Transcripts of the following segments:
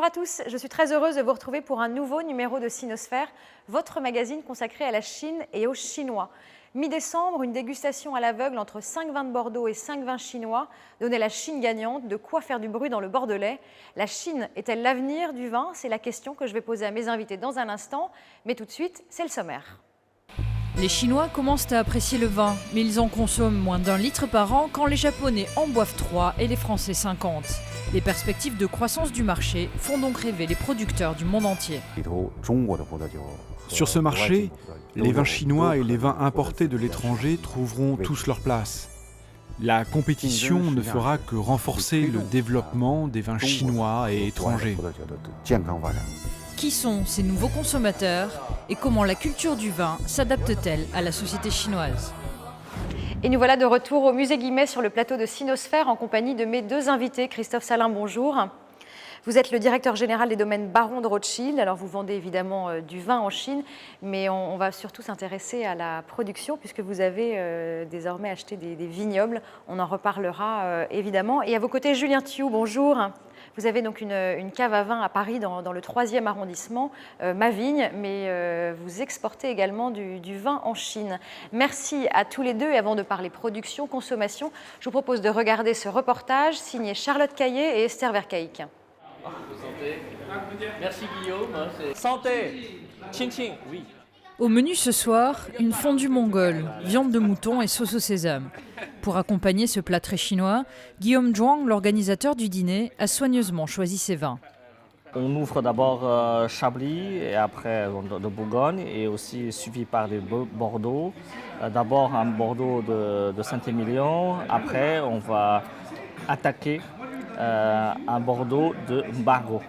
à tous, je suis très heureuse de vous retrouver pour un nouveau numéro de Sinosphère, votre magazine consacré à la Chine et aux Chinois. Mi-décembre, une dégustation à l'aveugle entre 5 vins de Bordeaux et 5 vins chinois donnait la Chine gagnante, de quoi faire du bruit dans le Bordelais. La Chine est-elle l'avenir du vin? C'est la question que je vais poser à mes invités dans un instant, mais tout de suite, c'est le sommaire. Les Chinois commencent à apprécier le vin, mais ils en consomment moins d'1 litre par an quand les Japonais en boivent 3 et les Français 50. Les perspectives de croissance du marché font donc rêver les producteurs du monde entier. Sur ce marché, les vins chinois et les vins importés de l'étranger trouveront tous leur place. La compétition ne fera que renforcer le développement des vins chinois et étrangers. Qui sont ces nouveaux consommateurs et comment la culture du vin s'adapte-t-elle à la société chinoise? Et nous voilà de retour au musée Guimet sur le plateau de Sinosphère en compagnie de mes deux invités. Christophe Salin, bonjour. Vous êtes le directeur général des domaines Baron de Rothschild. Alors vous vendez évidemment du vin en Chine, mais on va surtout s'intéresser à la production puisque vous avez désormais acheté des vignobles. On en reparlera évidemment. Et à vos côtés, Julien Thiou, bonjour. Vous avez donc une cave à vin à Paris dans le 3e arrondissement, Ma Vigne, mais vous exportez également du vin en Chine. Merci à tous les deux et avant de parler production, consommation, je vous propose de regarder ce reportage signé Charlotte Caillé et Esther Vercaïc. Santé. Merci Guillaume. Santé. Ching ching, oui. Au menu ce soir, une fondue mongole, viande de mouton et sauce au sésame. Pour accompagner ce plat très chinois, Guillaume Zhuang, l'organisateur du dîner, a soigneusement choisi ses vins. On ouvre d'abord Chablis et après de Bourgogne et aussi suivi par des Bordeaux. D'abord un Bordeaux de Saint-Émilion, après on va attaquer un Bordeaux de Bargo,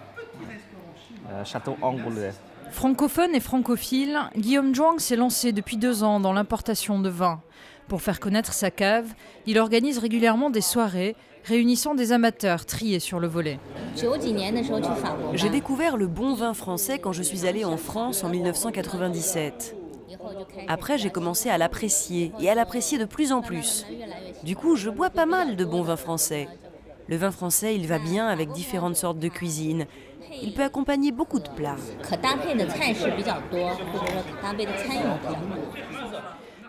château angolais. Francophone et francophile, Guillaume Zhuang s'est lancé depuis 2 ans dans l'importation de vin. Pour faire connaître sa cave, il organise régulièrement des soirées réunissant des amateurs triés sur le volet. J'ai découvert le bon vin français quand je suis allée en France en 1997. Après, j'ai commencé à l'apprécier et à l'apprécier de plus en plus. Du coup, je bois pas mal de bon vin français. Le vin français, il va bien avec différentes sortes de cuisine. Il peut accompagner beaucoup de plats.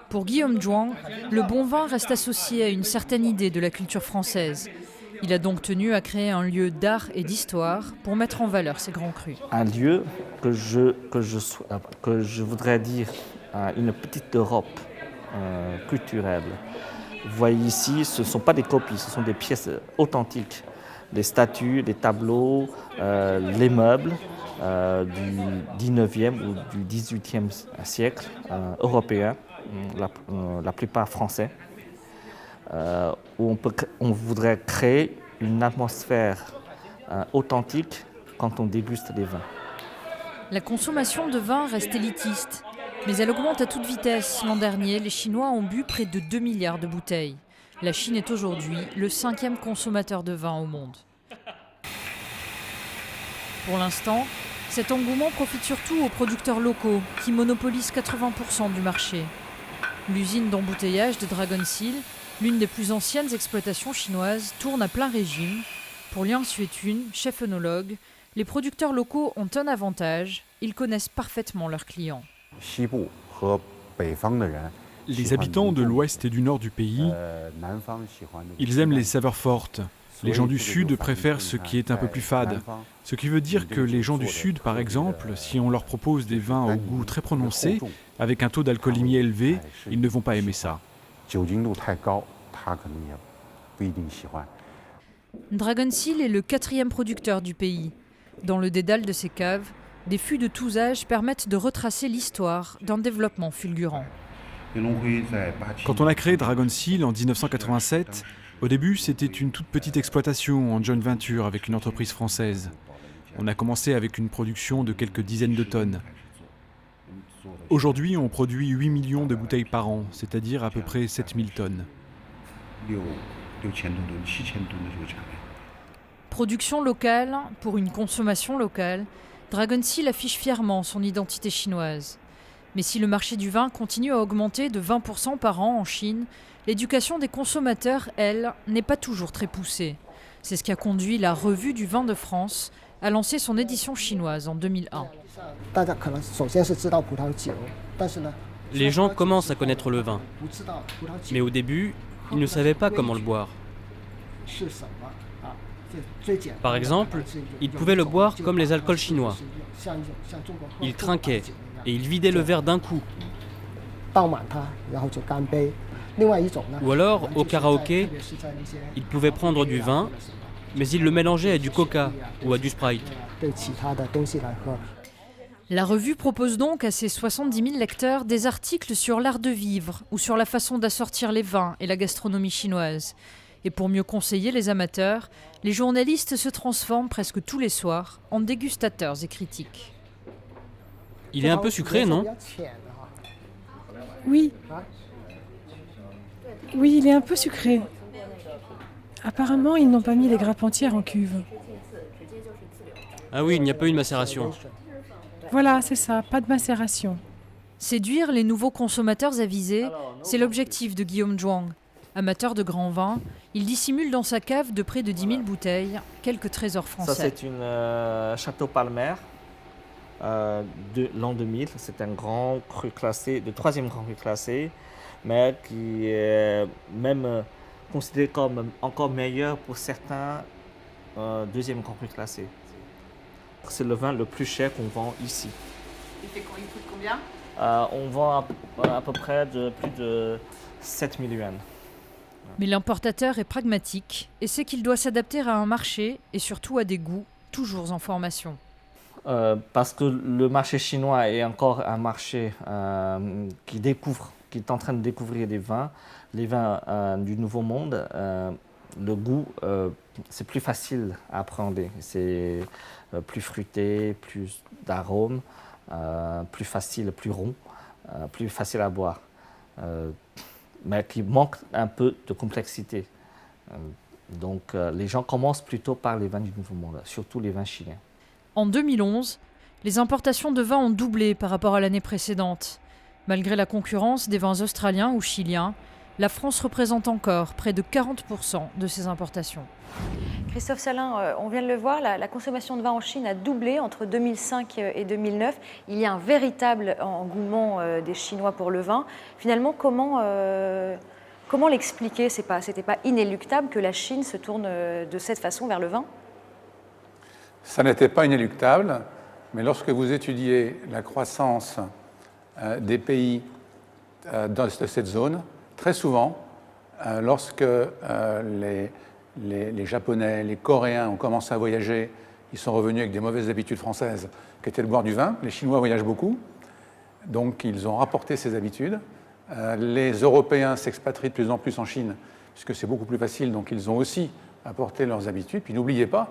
Pour Guillaume Zhuang, le bon vin reste associé à une certaine idée de la culture française. Il a donc tenu à créer un lieu d'art et d'histoire pour mettre en valeur ses grands crus. Un lieu que je voudrais dire une petite Europe culturelle. Vous voyez ici, ce ne sont pas des copies, ce sont des pièces authentiques. Les statues, les tableaux, les meubles du 19e ou du 18e siècle européens, la plupart français, où on voudrait créer une atmosphère authentique quand on déguste des vins. La consommation de vin reste élitiste, mais elle augmente à toute vitesse. L'an dernier, les Chinois ont bu près de 2 milliards de bouteilles. La Chine est aujourd'hui le 5e consommateur de vin au monde. Pour l'instant, cet engouement profite surtout aux producteurs locaux qui monopolisent 80% du marché. L'usine d'embouteillage de Dragon Seal, l'une des plus anciennes exploitations chinoises, tourne à plein régime. Pour Liang Xuetun, chef œnologue, les producteurs locaux ont un avantage, ils connaissent parfaitement leurs clients. Les habitants de l'ouest et du nord du pays, ils aiment les saveurs fortes. Les gens du sud préfèrent ce qui est un peu plus fade. Ce qui veut dire que les gens du sud, par exemple, si on leur propose des vins au goût très prononcé, avec un taux d'alcoolémie élevé, ils ne vont pas aimer ça. Dragon Seal est le 4e producteur du pays. Dans le dédale de ses caves, des fûts de tous âges permettent de retracer l'histoire d'un développement fulgurant. Quand on a créé Dragon Seal en 1987, au début c'était une toute petite exploitation en joint venture avec une entreprise française. On a commencé avec une production de quelques dizaines de tonnes. Aujourd'hui, on produit 8 millions de bouteilles par an, c'est-à-dire à peu près 7000 tonnes. Production locale pour une consommation locale, Dragon Seal affiche fièrement son identité chinoise. Mais si le marché du vin continue à augmenter de 20% par an en Chine, l'éducation des consommateurs, elle, n'est pas toujours très poussée. C'est ce qui a conduit la Revue du vin de France, a lancé son édition chinoise en 2001. Les gens commencent à connaître le vin, mais au début, ils ne savaient pas comment le boire. Par exemple, ils pouvaient le boire comme les alcools chinois. Ils trinquaient et ils vidaient le verre d'un coup. Ou alors, au karaoké, ils pouvaient prendre du vin, mais ils le mélangeaient à du coca ou à du Sprite. La revue propose donc à ses 70 000 lecteurs des articles sur l'art de vivre ou sur la façon d'assortir les vins et la gastronomie chinoise. Et pour mieux conseiller les amateurs, les journalistes se transforment presque tous les soirs en dégustateurs et critiques. Il est un peu sucré, non ? Oui. Oui, il est un peu sucré. Apparemment, ils n'ont pas mis les grappes entières en cuve. Ah oui, il n'y a pas eu de macération. Voilà, c'est ça, pas de macération. Séduire les nouveaux consommateurs avisés, c'est l'objectif de Guillaume Zhuang. Amateur de grands vins, il dissimule dans sa cave de près de 10 000 bouteilles quelques trésors français. Ça, c'est une Château Palmer de l'an 2000. C'est un grand cru classé, le 3e grand cru classé, mais qui est même considéré comme encore meilleur pour certains 2e grand cru classé. C'est le vin le plus cher qu'on vend ici. Il coûte combien ? On vend à peu près plus de 7 000 yuan. Mais l'importateur est pragmatique et sait qu'il doit s'adapter à un marché et surtout à des goûts toujours en formation. Parce que le marché chinois est encore un marché qui est en train de découvrir les vins du Nouveau Monde. Le goût, c'est plus facile à appréhender. C'est plus fruité, plus d'arômes, plus facile, plus rond, plus facile à boire. Mais qui manque un peu de complexité. Donc les gens commencent plutôt par les vins du Nouveau Monde, surtout les vins chiliens. En 2011, les importations de vins ont doublé par rapport à l'année précédente. Malgré la concurrence des vins australiens ou chiliens, la France représente encore près de 40% de ces importations. Christophe Salin, on vient de le voir, la consommation de vin en Chine a doublé entre 2005 et 2009. Il y a un véritable engouement des Chinois pour le vin. Finalement, comment l'expliquer ? C'était pas inéluctable que la Chine se tourne de cette façon vers le vin ? Ça n'était pas inéluctable, mais lorsque vous étudiez la croissance des pays de cette zone, très souvent, lorsque les Japonais, les Coréens ont commencé à voyager, ils sont revenus avec des mauvaises habitudes françaises, qui étaient de boire du vin. Les Chinois voyagent beaucoup, donc ils ont rapporté ces habitudes. Les Européens s'expatrient de plus en plus en Chine, puisque c'est beaucoup plus facile, donc ils ont aussi apporté leurs habitudes. Puis n'oubliez pas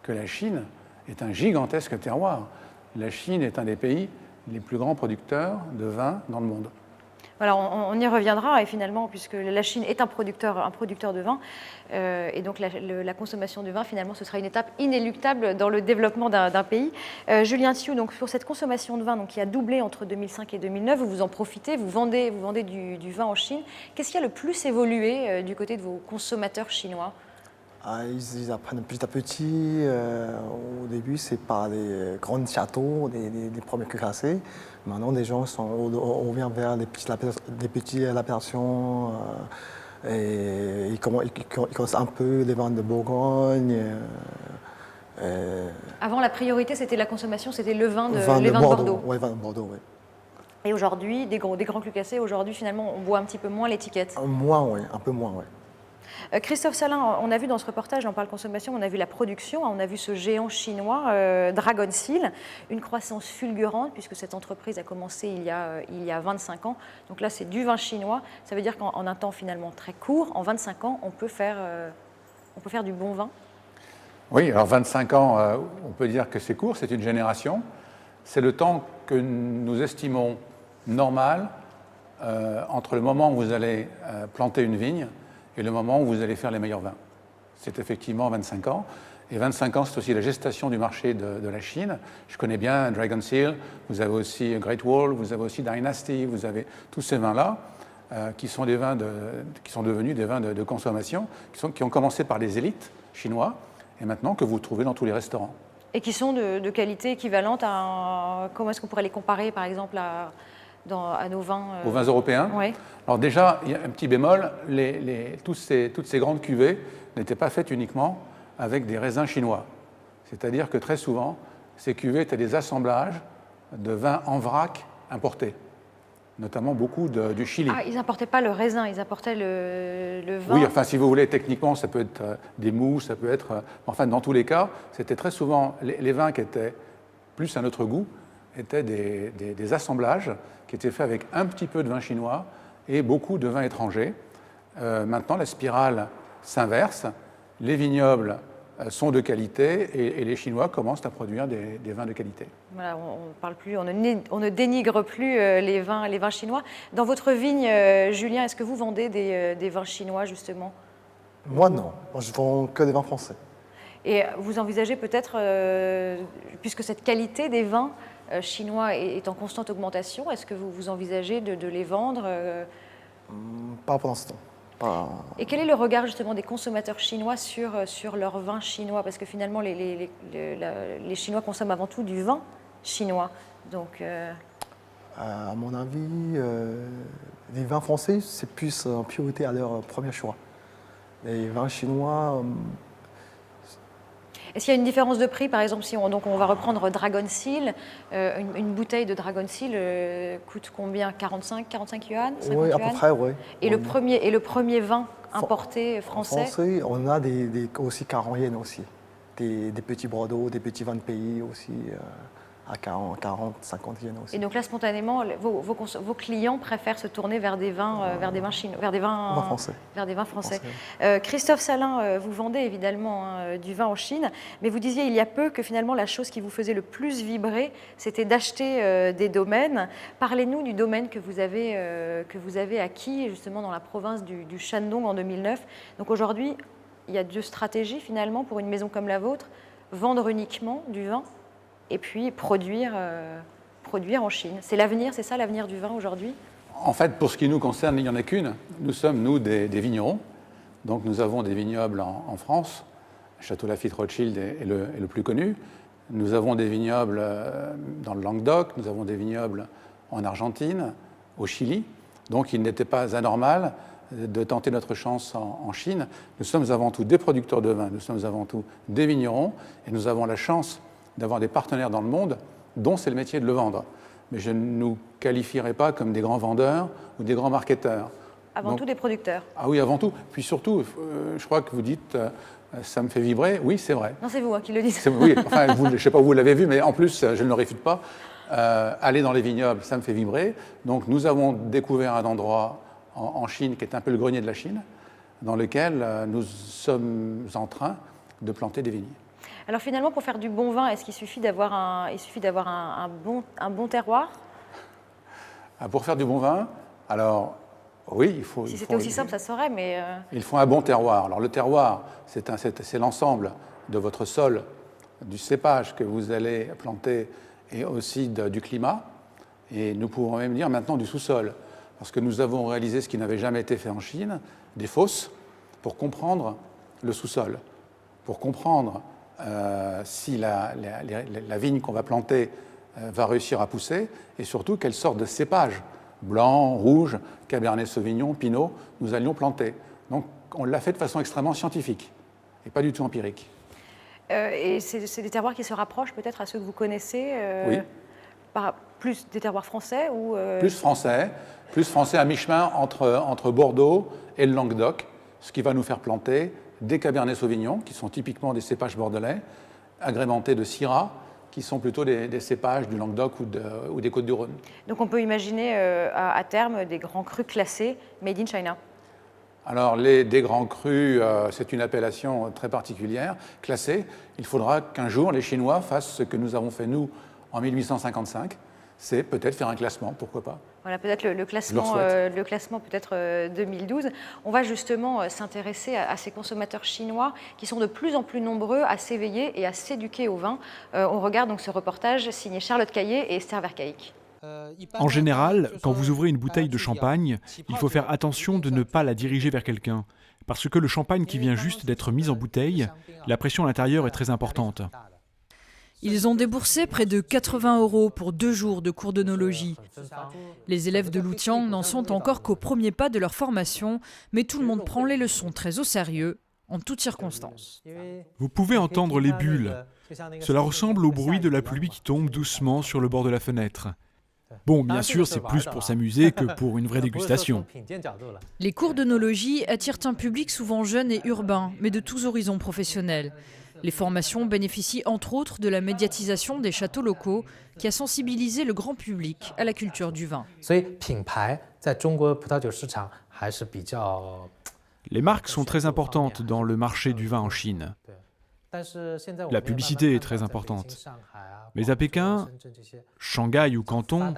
que la Chine est un gigantesque terroir. La Chine est un des pays les plus grands producteurs de vin dans le monde. Voilà, on y reviendra, et finalement, puisque la Chine est un producteur de vin, et donc la consommation du vin, finalement, ce sera une étape inéluctable dans le développement d'un pays. Julien Thiou, donc sur cette consommation de vin qui a doublé entre 2005 et 2009, vous en profitez, vous vendez du vin en Chine. Qu'est-ce qui a le plus évolué du côté de vos consommateurs chinois ? Ils apprennent petit à petit. Au début, c'est par des grands châteaux, des premiers crus classés. Maintenant, les gens on vient vers des petites appellations. Et ils connaissent un peu les vins de Bourgogne. Avant, la priorité, c'était la consommation, c'était les vins de Bordeaux. Oui, vin de Bordeaux, oui. Et aujourd'hui, des grands crus classés, aujourd'hui, finalement, on boit un petit peu moins l'étiquette. Moins, oui, un peu moins, oui. Christophe Salin, on a vu dans ce reportage, on parle consommation, on a vu la production, on a vu ce géant chinois, Dragon Seal, une croissance fulgurante puisque cette entreprise a commencé il y a 25 ans. Donc là, c'est du vin chinois. Ça veut dire qu'en un temps finalement très court, en 25 ans, on peut faire du bon vin. Oui, alors 25 ans, on peut dire que c'est court, c'est une génération. C'est le temps que nous estimons normal entre le moment où vous allez planter une vigne et le moment où vous allez faire les meilleurs vins. C'est effectivement 25 ans. Et 25 ans, c'est aussi la gestation du marché de la Chine. Je connais bien Dragon Seal, vous avez aussi Great Wall, vous avez aussi Dynasty, vous avez tous ces vins-là qui sont devenus des vins de consommation, qui ont commencé par les élites chinois et maintenant que vous trouvez dans tous les restaurants. Et qui sont de qualité équivalente à... Comment est-ce qu'on pourrait les comparer, par exemple, à nos vins Aux vins européens? Oui. Alors déjà, il y a un petit bémol, toutes ces grandes cuvées n'étaient pas faites uniquement avec des raisins chinois. C'est-à-dire que très souvent, ces cuvées étaient des assemblages de vins en vrac importés, notamment beaucoup du Chili. Ah, ils n'importaient pas le raisin, ils importaient le vin. Oui, enfin, si vous voulez, techniquement, ça peut être des mous, ça peut être... Enfin, dans tous les cas, c'était très souvent... Les vins qui étaient plus à notre goût étaient des assemblages qui étaient faits avec un petit peu de vin chinois et beaucoup de vins étrangers. Maintenant, la spirale s'inverse. Les vignobles sont de qualité et les Chinois commencent à produire des vins de qualité. Voilà, on ne dénigre plus les vins chinois. Dans votre vigne, Julien, est-ce que vous vendez des vins chinois, justement? Moi, non. Moi, je vends que des vins français. Et vous envisagez peut-être, puisque cette qualité des vins chinois est en constante augmentation, est-ce que vous envisagez de les vendre Pas pour l'instant. Et quel est le regard justement des consommateurs chinois sur leur vin chinois? Parce que finalement, les Chinois consomment avant tout du vin chinois. Donc, à mon avis, les vins français, c'est plus en priorité à leur premier choix. Les vins chinois... Est-ce qu'il y a une différence de prix? Par exemple, si on va reprendre Dragon Seal, une bouteille de Dragon Seal coûte combien? 45 yuan, 50 oui, à yuan peu près, oui. Et le premier vin importé français? En français, on a aussi 40 yens aussi. Des petits Bordeaux, des petits vins de pays aussi, à 40, 50 yens aussi. Et donc là, spontanément, vos clients préfèrent se tourner vers des vins chinois, vers des vins français. Christophe Salin, vous vendez évidemment du vin en Chine, mais vous disiez il y a peu que finalement la chose qui vous faisait le plus vibrer, c'était d'acheter des domaines. Parlez-nous du domaine que vous avez acquis justement dans la province du Shandong en 2009. Donc aujourd'hui, il y a deux stratégies finalement pour une maison comme la vôtre: vendre uniquement du vin et puis produire en Chine. C'est l'avenir, c'est ça l'avenir du vin aujourd'hui? En fait, pour ce qui nous concerne, il n'y en a qu'une. Nous sommes, nous, des vignerons. Donc nous avons des vignobles en France. Château Lafite Rothschild est le plus connu. Nous avons des vignobles dans le Languedoc, nous avons des vignobles en Argentine, au Chili. Donc il n'était pas anormal de tenter notre chance en Chine. Nous sommes avant tout des producteurs de vin, nous sommes avant tout des vignerons, et nous avons la chance d'avoir des partenaires dans le monde dont c'est le métier de le vendre. Mais je ne nous qualifierai pas comme des grands vendeurs ou des grands marketeurs. Avant tout des producteurs. Ah oui, avant tout. Puis surtout, je crois que vous dites ça me fait vibrer. Oui, c'est vrai. Non, c'est vous qui le dites. Oui, enfin, je ne sais pas où vous l'avez vu, mais en plus, je ne le réfute pas. Aller dans les vignobles, ça me fait vibrer. Donc nous avons découvert un endroit en Chine qui est un peu le grenier de la Chine, dans lequel nous sommes en train de planter des vignes. Alors finalement, pour faire du bon vin, est-ce qu'il suffit d'avoir un bon terroir? Pour faire du bon vin, alors oui, il faut... Si c'était aussi simple, ça serait, mais... Il faut un bon terroir. Alors le terroir, c'est l'ensemble de votre sol, du cépage que vous allez planter et aussi du climat. Et nous pourrons même dire maintenant du sous-sol, parce que nous avons réalisé ce qui n'avait jamais été fait en Chine, des fosses, pour comprendre le sous-sol, pour comprendre si la vigne qu'on va planter va réussir à pousser, et surtout quelle sorte de cépage, blanc, rouge, cabernet sauvignon, pinot, nous allions planter. Donc on l'a fait de façon extrêmement scientifique, et pas du tout empirique. Et c'est des terroirs qui se rapprochent peut-être à ceux que vous connaissez oui. Plus des terroirs français ou Plus français à mi-chemin entre Bordeaux et le Languedoc, ce qui va nous faire planter des cabernets sauvignons, qui sont typiquement des cépages bordelais, agrémentés de syrah, qui sont plutôt des cépages du Languedoc ou des Côtes-du-Rhône. Donc on peut imaginer à terme des grands crus classés made in China. Alors des grands crus, c'est une appellation très particulière, classée. Il faudra qu'un jour les Chinois fassent ce que nous avons fait nous en 1855, c'est peut-être faire un classement, pourquoi pas. Voilà, peut-être le classement peut-être 2012. On va justement s'intéresser à ces consommateurs chinois qui sont de plus en plus nombreux à s'éveiller et à s'éduquer au vin. On regarde donc ce reportage signé Charlotte Caillé et Esther Vercaïc. En général, quand vous ouvrez une bouteille de champagne, il faut faire attention de ne pas la diriger vers quelqu'un. Parce que le champagne qui vient juste d'être mis en bouteille, la pression à l'intérieur est très importante. Ils ont déboursé près de 80 € pour 2 jours de cours d'œnologie. Les élèves de Lutiang n'en sont encore qu'au premier pas de leur formation, mais tout le monde prend les leçons très au sérieux, en toutes circonstances. Vous pouvez entendre les bulles. Cela ressemble au bruit de la pluie qui tombe doucement sur le bord de la fenêtre. Bon, bien sûr, c'est plus pour s'amuser que pour une vraie dégustation. Les cours d'œnologie attirent un public souvent jeune et urbain, mais de tous horizons professionnels. Les formations bénéficient entre autres de la médiatisation des châteaux locaux qui a sensibilisé le grand public à la culture du vin. Les marques sont très importantes dans le marché du vin en Chine. La publicité est très importante. Mais à Pékin, Shanghai ou Canton,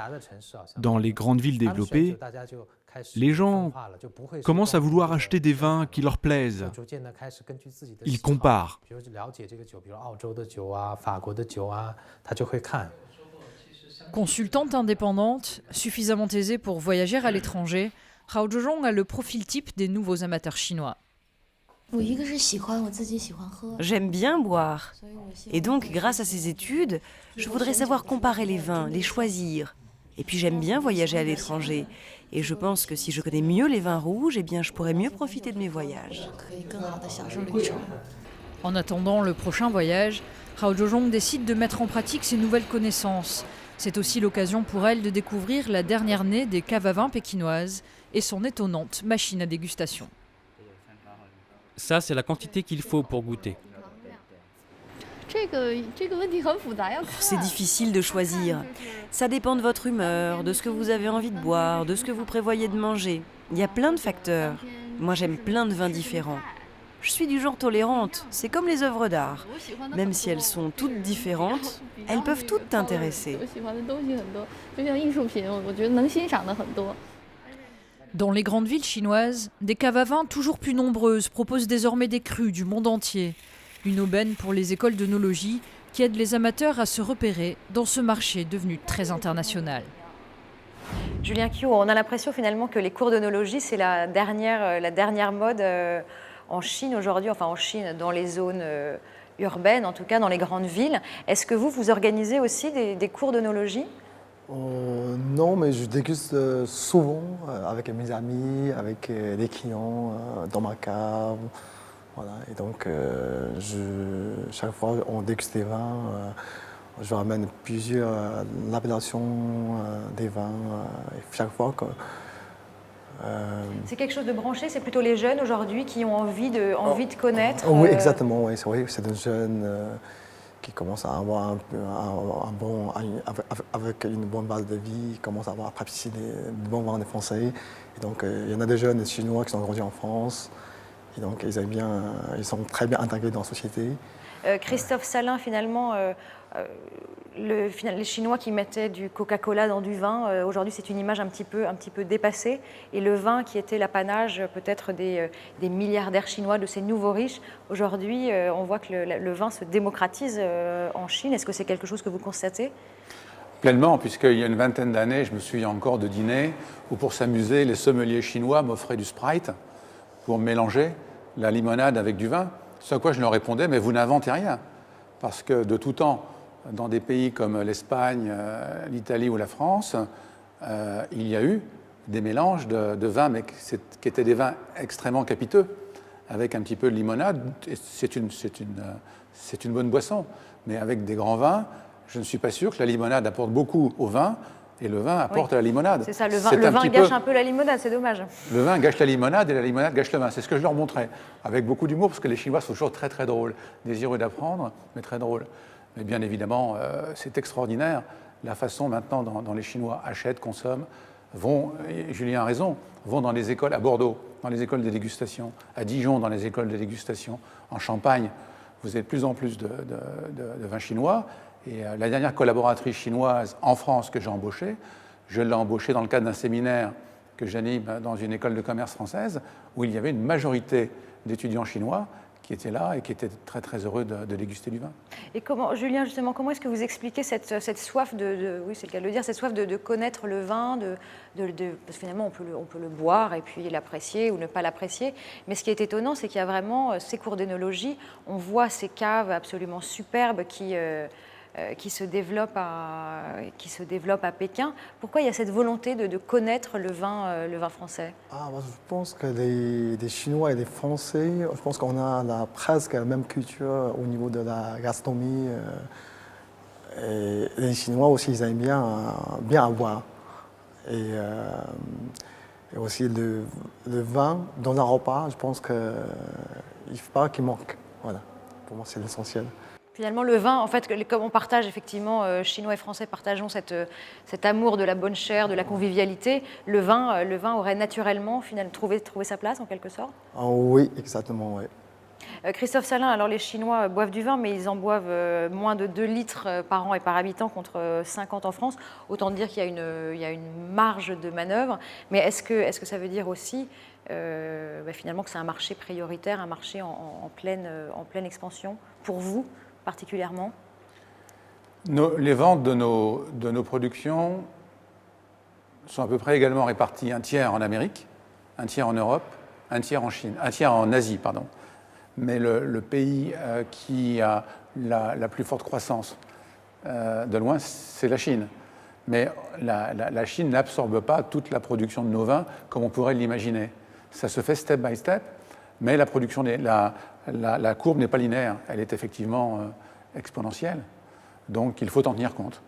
dans les grandes villes développées, les gens commencent à vouloir acheter des vins qui leur plaisent. Ils comparent. Consultante indépendante, suffisamment aisée pour voyager à l'étranger, Hao Zhezhong a le profil type des nouveaux amateurs chinois. J'aime bien boire. Et donc, grâce à ces études, je voudrais savoir comparer les vins, les choisir. Et puis j'aime bien voyager à l'étranger. Et je pense que si je connais mieux les vins rouges, eh bien je pourrais mieux profiter de mes voyages. En attendant le prochain voyage, Hao Zhezhong décide de mettre en pratique ses nouvelles connaissances. C'est aussi l'occasion pour elle de découvrir la dernière née des caves à vin pékinoises et son étonnante machine à dégustation. Ça, c'est la quantité qu'il faut pour goûter. C'est difficile de choisir. Ça dépend de votre humeur, de ce que vous avez envie de boire, de ce que vous prévoyez de manger. Il y a plein de facteurs. Moi, j'aime plein de vins différents. Je suis du genre tolérante, c'est comme les œuvres d'art. Même si elles sont toutes différentes, elles peuvent toutes t'intéresser. Dans les grandes villes chinoises, des caves à vin toujours plus nombreuses proposent désormais des crus du monde entier. Une aubaine pour les écoles d'œnologie qui aident les amateurs à se repérer dans ce marché devenu très international. Julien Qiu, on a l'impression finalement que les cours d'œnologie, c'est la dernière mode en Chine aujourd'hui, enfin en Chine, dans les zones urbaines, en tout cas dans les grandes villes. Est-ce que vous organisez aussi des cours d'œnologie ? Non, mais je déguste souvent avec mes amis, avec des clients dans ma cave. Voilà. Et donc, chaque fois on déguste des vins, je ramène plusieurs appellations des vins. Et chaque fois que. C'est quelque chose de branché, c'est plutôt les jeunes aujourd'hui qui ont envie de connaître. Oui, exactement. Oui, c'est des jeunes qui commencent à avoir avec une bonne base de vie, qui commencent à avoir apprécié des bons vins des Français. Et donc, il y en a des jeunes, des Chinois qui sont grandis en France. Et donc, ils sont très bien intégrés dans la société. Christophe Salin, finalement, les Chinois qui mettaient du Coca-Cola dans du vin, aujourd'hui c'est une image un petit peu dépassée. Et le vin qui était l'apanage peut-être des milliardaires chinois, de ces nouveaux riches, aujourd'hui on voit que le vin se démocratise en Chine. Est-ce que c'est quelque chose que vous constatez ? Pleinement, puisqu'il y a une vingtaine d'années, je me souviens encore de dîners où pour s'amuser, les sommeliers chinois m'offraient du Sprite pour mélanger la limonade avec du vin. Ce à quoi je leur répondais, mais vous n'inventez rien. Parce que de tout temps, dans des pays comme l'Espagne, l'Italie ou la France, il y a eu des mélanges de vins, mais qui étaient des vins extrêmement capiteux, avec un petit peu de limonade. C'est une bonne boisson, mais avec des grands vins, je ne suis pas sûr que la limonade apporte beaucoup au vin, et le vin apporte la limonade. C'est ça, le vin gâche un peu la limonade, c'est dommage. Le vin gâche la limonade et la limonade gâche le vin. C'est ce que je leur montrais, avec beaucoup d'humour, parce que les Chinois sont toujours très très drôles, désireux d'apprendre, mais très drôles. Mais bien évidemment, c'est extraordinaire la façon maintenant dont les Chinois achètent, consomment, vont, et Julien a raison, vont dans les écoles à Bordeaux, dans les écoles de dégustation, à Dijon, dans les écoles de dégustation, en Champagne. Vous avez de plus en plus de vins chinois. Et la dernière collaboratrice chinoise en France que j'ai embauchée, je l'ai embauchée dans le cadre d'un séminaire que j'anime dans une école de commerce française où il y avait une majorité d'étudiants chinois qui étaient là et qui étaient très très heureux de déguster du vin. Et comment, Julien, justement, comment est-ce que vous expliquez cette soif oui, c'est le cas de le dire, cette soif de connaître le vin, parce que finalement on peut le boire et puis l'apprécier ou ne pas l'apprécier. Mais ce qui est étonnant, c'est qu'il y a vraiment ces cours d'œnologie, on voit ces caves absolument superbes qui qui se développe à Pékin. Pourquoi il y a cette volonté de connaître le vin français? Moi, je pense que les Chinois et les Français, je pense qu'on a presque la même culture au niveau de la gastronomie. Et les Chinois aussi, ils aiment bien à boire. Et aussi le vin dans un repas, je pense qu'il ne faut pas qu'il manque. Voilà, pour moi, c'est l'essentiel. Finalement, le vin, en fait, comme on partage effectivement, Chinois et Français partageons cet amour de la bonne chère, de la convivialité, le vin aurait naturellement finalement trouvé sa place en quelque sorte? Oui, exactement, oui. Christophe Salin, alors les Chinois boivent du vin, mais ils en boivent moins de 2 litres par an et par habitant contre 50 en France. Autant dire qu'il y a une marge de manœuvre. Mais est-ce que ça veut dire aussi finalement que c'est un marché prioritaire, un marché en pleine expansion pour vous particulièrement? Les ventes de nos productions sont à peu près également réparties, un tiers en Amérique, un tiers en Europe, un tiers en Chine, un tiers en Asie, pardon. Mais le pays qui a la plus forte croissance de loin, c'est la Chine. Mais la Chine n'absorbe pas toute la production de nos vins comme on pourrait l'imaginer. Ça se fait step by step, mais la production, la courbe n'est pas linéaire, elle est effectivement exponentielle. Donc il faut en tenir compte.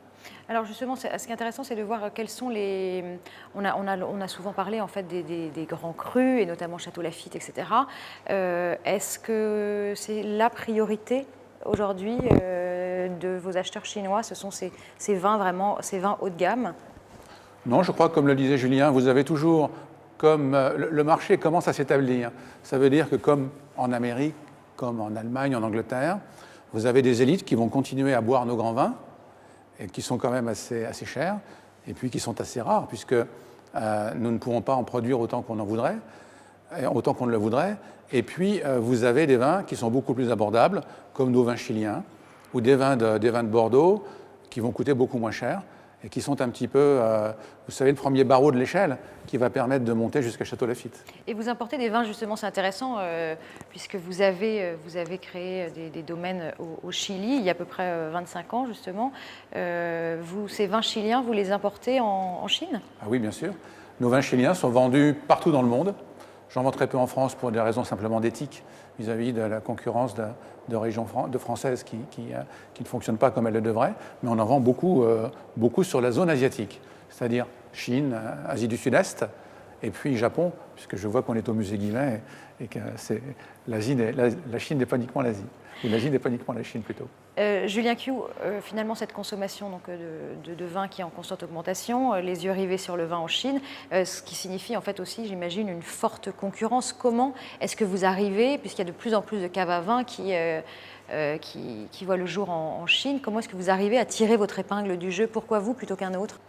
Alors justement, ce qui est intéressant, c'est de voir quels sont les... On a souvent parlé en fait des grands crus, et notamment Château Lafite, etc. Est-ce que c'est la priorité aujourd'hui de vos acheteurs chinois? Ce sont ces vins haut de gamme? Non, je crois que comme le disait Julien, vous avez toujours... Comme le marché commence à s'établir. Ça veut dire que comme en Amérique, comme en Allemagne, en Angleterre, vous avez des élites qui vont continuer à boire nos grands vins, et qui sont quand même assez chers, et puis qui sont assez rares, puisque nous ne pourrons pas en produire autant qu'on en voudrait, autant qu'on ne le voudrait. Et puis, vous avez des vins qui sont beaucoup plus abordables, comme nos vins chiliens, ou des vins de Bordeaux, qui vont coûter beaucoup moins cher, et qui sont un petit peu, vous savez, le premier barreau de l'échelle qui va permettre de monter jusqu'à Château Lafite. Et vous importez des vins, justement, c'est intéressant, puisque vous avez créé des domaines au Chili, il y a à peu près 25 ans, justement. Ces vins chiliens, vous les importez en Chine? Ah oui, bien sûr. Nos vins chiliens sont vendus partout dans le monde. J'en vends très peu en France pour des raisons simplement d'éthique, vis-à-vis de la concurrence de régions françaises qui ne fonctionnent pas comme elles le devraient, mais on en vend beaucoup sur la zone asiatique, c'est-à-dire Chine, Asie du Sud-Est, et puis Japon, puisque je vois qu'on est au musée Guimet et que la Chine n'est pas uniquement l'Asie, ou l'Asie n'est pas uniquement la Chine plutôt. Julien Q, finalement cette consommation donc, de vin qui est en constante augmentation, les yeux rivés sur le vin en Chine, ce qui signifie en fait aussi, j'imagine, une forte concurrence. Comment est-ce que vous arrivez, puisqu'il y a de plus en plus de caves à vin qui voient le jour en Chine, comment est-ce que vous arrivez à tirer votre épingle du jeu? Pourquoi vous plutôt qu'un autre?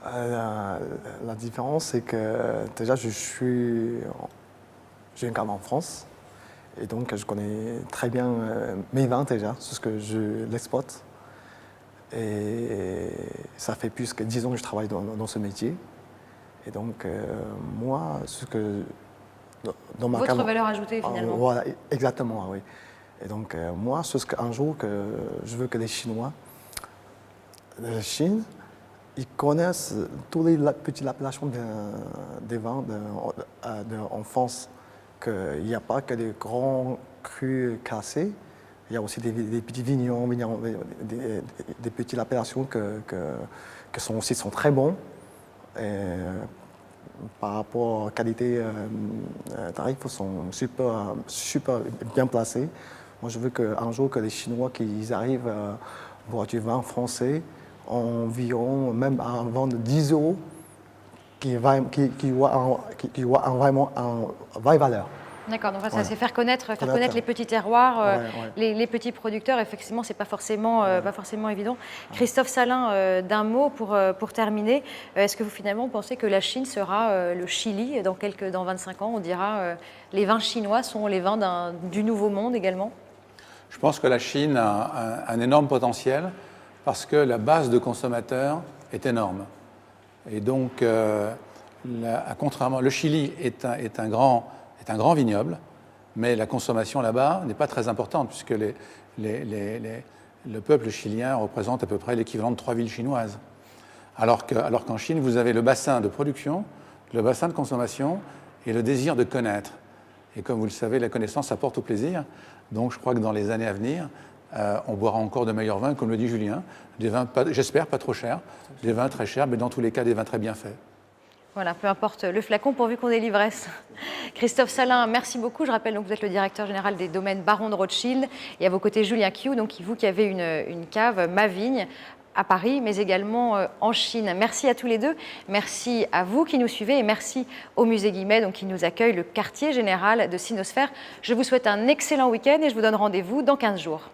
La différence, c'est que déjà j'ai une cave en France. Et donc, je connais très bien mes vins déjà, c'est ce que je l'exploite. Et ça fait plus que 10 ans que je travaille dans ce métier. Et donc, moi, ce que... Dans ma Votre valeur ajoutée, finalement. Voilà, exactement, oui. Et donc, moi, c'est ce qu'un jour, je veux que les Chinois de la Chine, ils connaissent toutes les petites appellations des vins en France. Qu'il n'y a pas que des grands crus cassés, il y a aussi des petits vignons, des petites appellations qui sont très bons. Et, par rapport à qualité-tarif, ils sont super bien placés. Moi, je veux qu'un jour que les Chinois qu'ils arrivent à boire du vin français environ, même à vendre 10 €, qui voit vraiment une vraie valeur. D'accord, donc ça c'est faire connaître les petits terroirs, les petits producteurs. Effectivement, c'est pas forcément évident. Christophe Salin, d'un mot pour terminer, est-ce que vous finalement pensez que la Chine sera le Chili dans 25 ans? On dira les vins chinois sont les vins du nouveau monde également? Je pense que la Chine a un énorme potentiel parce que la base de consommateurs est énorme. Et donc, contrairement, le Chili est un grand vignoble, mais la consommation là-bas n'est pas très importante, puisque le peuple chilien représente à peu près l'équivalent de 3 villes chinoises. Alors qu'en Chine, vous avez le bassin de production, le bassin de consommation et le désir de connaître. Et comme vous le savez, la connaissance apporte au plaisir. Donc je crois que dans les années à venir, on boira encore de meilleurs vins, comme le dit Julien. Des vins, j'espère, pas trop chers, des vins très chers, mais dans tous les cas, des vins très bien faits. Voilà, peu importe le flacon pourvu qu'on ait l'ivresse. Christophe Salin, merci beaucoup. Je rappelle donc que vous êtes le directeur général des domaines Baron de Rothschild. Et à vos côtés, Julien Qiu, donc vous qui avez une cave, Ma Vigne, à Paris, mais également en Chine. Merci à tous les deux. Merci à vous qui nous suivez et merci au musée Guimet donc, qui nous accueille, le quartier général de Sinosphère. Je vous souhaite un excellent week-end et je vous donne rendez-vous dans 15 jours.